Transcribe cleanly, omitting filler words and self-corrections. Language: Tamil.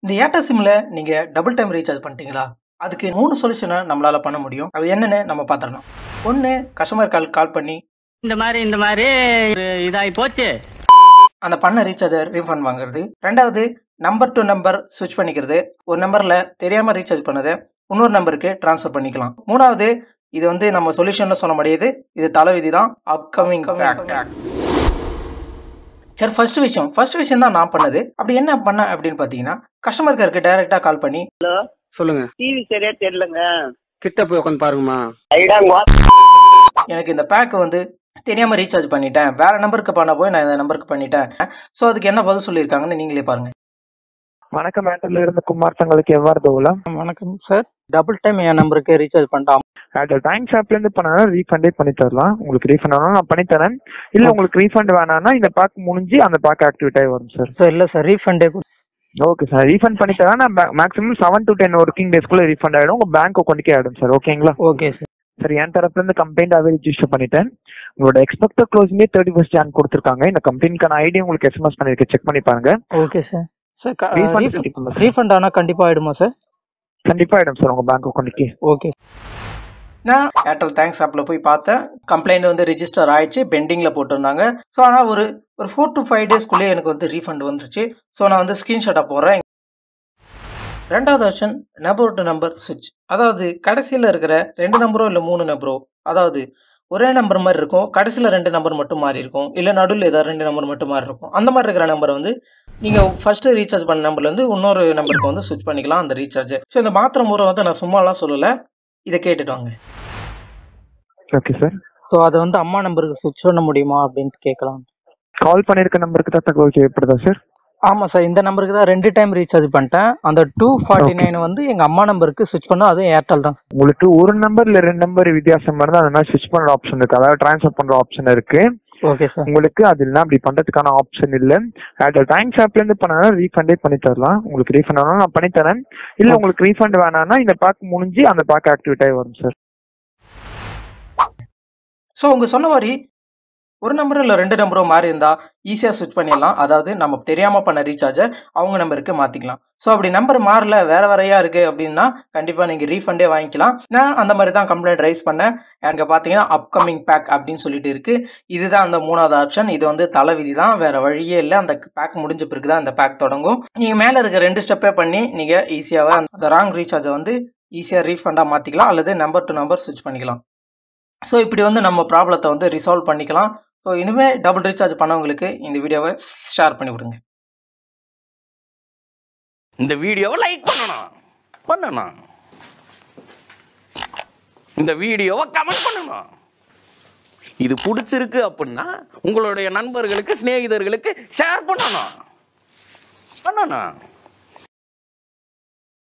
இந்த ஏர்டெல் சிம்ல நீங்க டபுள் டைம் ரீசார்ஜ் பண்ணிட்டீங்களா? அதுக்கு 3 சொல்யூஷனை நம்மளால பண்ண முடியும். அது என்னன்னு நம்ம பார்த்துடலாம். 1, கஸ்டமர் கால் பண்ணி இந்த மாதிரி இதாகி போச்சு, அந்த பண்ண ரீசார்ஜை ரீஃபண்ட் வாங்குறது. 2வது, நம்பர் டு நம்பர் ஸ்விட்ச் பண்ணிக்கிறது. ஒரு நம்பர்ல தெரியாம ரீசார்ஜ் பண்ணதை இன்னொரு நம்பருக்கு டிரான்ஸ்ஃபர் பண்ணிக்கலாம். 3வது, இது வந்து நம்ம சொல்யூஷன்ல சொல்ல முடியாது, இது தலைவிதி தான். அப்கமிங் சரி, ஃபர்ஸ்ட் விஷயம் தான் நான் பண்ணது. அப்படி என்ன பண்ண அப்படின்னு பாத்தீங்கன்னா, கஸ்டமர் கேருக்கு டைரக்டா கால் பண்ணி, ஹலோ சொல்லுங்க. டிவி சரியா தெரியலங்க, கிட்ட போய் உட்காந்து பாருங்கம்மா. எனக்கு இந்த பேக் வந்து தெரியாம ரீசார்ஜ் பண்ணிட்டேன், வேற நம்பருக்கு பண்ண போய் நான் இந்த நம்பருக்கு பண்ணிட்டேன். ஸோ அதுக்கு என்ன பதில் சொல்லியிருக்காங்கன்னு நீங்களே பாருங்க. வணக்கம், ஏர்டெல்ல இருந்து குமார், தங்களுக்கு எவ்வாறு தோலாம்? வணக்கம் சார், டபுள் டைம் என் நம்பருக்கு ரீசார்ஜ் பண்ணிட்டோம். ஏர்டெல் தேங்க்ஸ் ஆப்ல இருந்து பண்ணா ரீஃபண்டே பண்ணி தரலாம். உங்களுக்கு ரீஃபண்ட் வேணா நான் பண்ணி தரேன், இல்ல உங்களுக்கு ரீஃபண்ட் வேணாம்னா இந்த பேக் முடிஞ்சு அந்த பேக் ஆக்டிவேட் ஆகி வரும் சார். சார் இல்லை சார், ரீஃபண்டே. ஓகே சார், ரீஃபண்ட் பண்ணி தரேன். நான் மேக்ஸிமம் 7 to 10 ஒர்க்கிங் டேஸ்க்குள்ள ரீஃபண்ட் ஆயிடும், உங்க பேங்க் அக்கௌண்ட்டுக்கே ஆயிடும் சார். ஓகேங்களா? Okay sir. சார், என் தரப்புல இருந்து கம்ப்ளைண்டாவே ரிஜிஸ்டர் பண்ணிட்டேன். உங்களோட எக்ஸ்பெக்டட் க்ளோசிங்கே 31st Jan கொடுத்துருக்காங்க. இந்த கம்பெனிக்கான ஐடி உங்களுக்கு SMS பண்ணிருக்கேன், செக் பண்ணி பாருங்க. Okay sir. சார் ரீஃபண்ட் ஆனா கண்டிப்பா ஆயிடுமா சார்? கண்டிப்பா ஆயிடும் சார், உங்க பேங்க் அக்கௌண்ட்டுக்கு. ஓகே. நான் ஏர்டெல் தேங்க்ஸ் ஆப்பில் போய் பார்த்தேன், கம்ப்ளைண்ட் வந்து ரிஜிஸ்டர் ஆயிடுச்சு, பெண்டிங்கில் போட்டிருந்தாங்க. ஸோ ஆனால் ஒரு 4 to 5 டேஸ்க்குள்ளேயே எனக்கு வந்து ரீஃபண்ட் வந்துருச்சு. ஸோ நான் வந்து ஸ்க்ரீன்ஷாட்டாக போடுறேன். 2வது ஆப்ஷன், நம்பர் டு நம்பர் சுவிட்ச். அதாவது கடைசியில் இருக்கிற 2 நம்பரோ இல்லை 3 நம்பரோ, அதாவது ஒரே நம்பர் மாதிரி இருக்கும், கடைசியில் 2 நம்பர் மட்டும் மாறி இருக்கும், இல்லை நடுவில் ஏதாவது 2 நம்பர் மட்டும் மாறி இருக்கும். அந்த மாதிரி இருக்கிற நம்பரை வந்து நீங்கள் ஃபஸ்ட்டு ரீசார்ஜ் பண்ண நம்பர்லேருந்து இன்னொரு நம்பருக்கு வந்து ஸ்விட்ச் பண்ணிக்கலாம் அந்த ரீசார்ஜை. ஸோ இந்த மாத்திர முறை வந்து நான் சும்மாலாம் சொல்லலை, இதை கேட்டுட்டு வாங்க. Okay sir. ஸோ அதை வந்து அம்மா நம்பருக்கு ஸ்விட்ச் பண்ண முடியுமா அப்படின்னு கேட்கலாம். கால் பண்ணியிருக்க நம்பருக்கு தான் தகவல் தேவைப்படுதா சார்? ஆமாம் சார், இந்த நம்பருக்கு தான் 2 டைம் ரீசார்ஜ் பண்ணிட்டேன். அந்த 249 வந்து எங்கள் அம்மா நம்பருக்கு ஸ்விட்ச் பண்ணோம், அதுவும் ஏர்டெல் தான். உங்களுக்கு ஒரு நம்பர் இல்லை 2 நம்பர் வித்தியாசம் இருந்தால் அந்த மாதிரி ஸ்விட்ச் பண்ணுற ஆப்ஷன் இருக்கு, அதாவது ட்ரான்ஸ்ஃபர் பண்ணுற ஆப்ஷன் இருக்கு. Okay sir. உங்களுக்கு அது இல்லை, அப்படி பண்ணுறதுக்கான ஆப்ஷன் இல்லை. ஏர்டெல் தேங்க்ஸ் ஆப்லேருந்து பண்ணா ரீஃபண்டே பண்ணி தரலாம். உங்களுக்கு ரீஃபண்ட் வேணாலும் நான் பண்ணி தரேன், இல்லை உங்களுக்கு ரீஃபண்ட் வேணாம்னா இந்த பேக் முடிஞ்சு அந்த பேக் ஆக்டிவேட் ஆகி வரும் சார். ஸோ அவங்க சொன்ன மாதிரி ஒரு நம்பரோ இல்லை 2 நம்பரோ மாறி இருந்தால் ஈஸியாக ஸ்விட்ச் பண்ணிடலாம். அதாவது நம்ம தெரியாமல் பண்ண ரீசார்ஜை அவங்க நம்பருக்கு மாற்றிக்கலாம். ஸோ அப்படி நம்பர் மாறல, வேறையாக இருக்குது அப்படின்னா கண்டிப்பாக நீங்கள் ரீஃபண்டே வாங்கிக்கலாம். நான் அந்த மாதிரி தான் கம்ப்ளைண்ட் ரைஸ் பண்ணேன். எனக்கு பார்த்தீங்கன்னா அப்கமிங் பேக் அப்படின்னு சொல்லிட்டு இருக்குது. இதுதான் அந்த 3வது ஆப்ஷன். இது வந்து தலைவிதி தான், வேறு வழியே இல்லை. அந்த பேக் முடிஞ்ச பிறகு தான் அந்த பேக் தொடங்கும். நீங்கள் மேலே இருக்க 2 ஸ்டெப்பே பண்ணி நீங்கள் ஈஸியாக அந்த ராங் ரீசார்ஜை வந்து ஈஸியாக ரீஃபண்டாக மாற்றிக்கலாம், அல்லது நம்பர் டு நம்பர் ஸ்விட்ச் பண்ணிக்கலாம். ஸோ இப்படி வந்து நம்ம ப்ராப்ளத்தை வந்து ரிசால்வ் பண்ணிக்கலாம். ஸோ இனிமேல் டபுள் ரீசார்ஜ் பண்ணவங்களுக்கு இந்த வீடியோவை ஷேர் பண்ணி விடுங்க. இந்த வீடியோவை லைக் பண்ணணும், இந்த வீடியோவை கமெண்ட் பண்ணணும். இது பிடிச்சிருக்கு அப்படின்னா உங்களுடைய நண்பர்களுக்கு, சிநேகிதர்களுக்கு ஷேர் பண்ணணும்.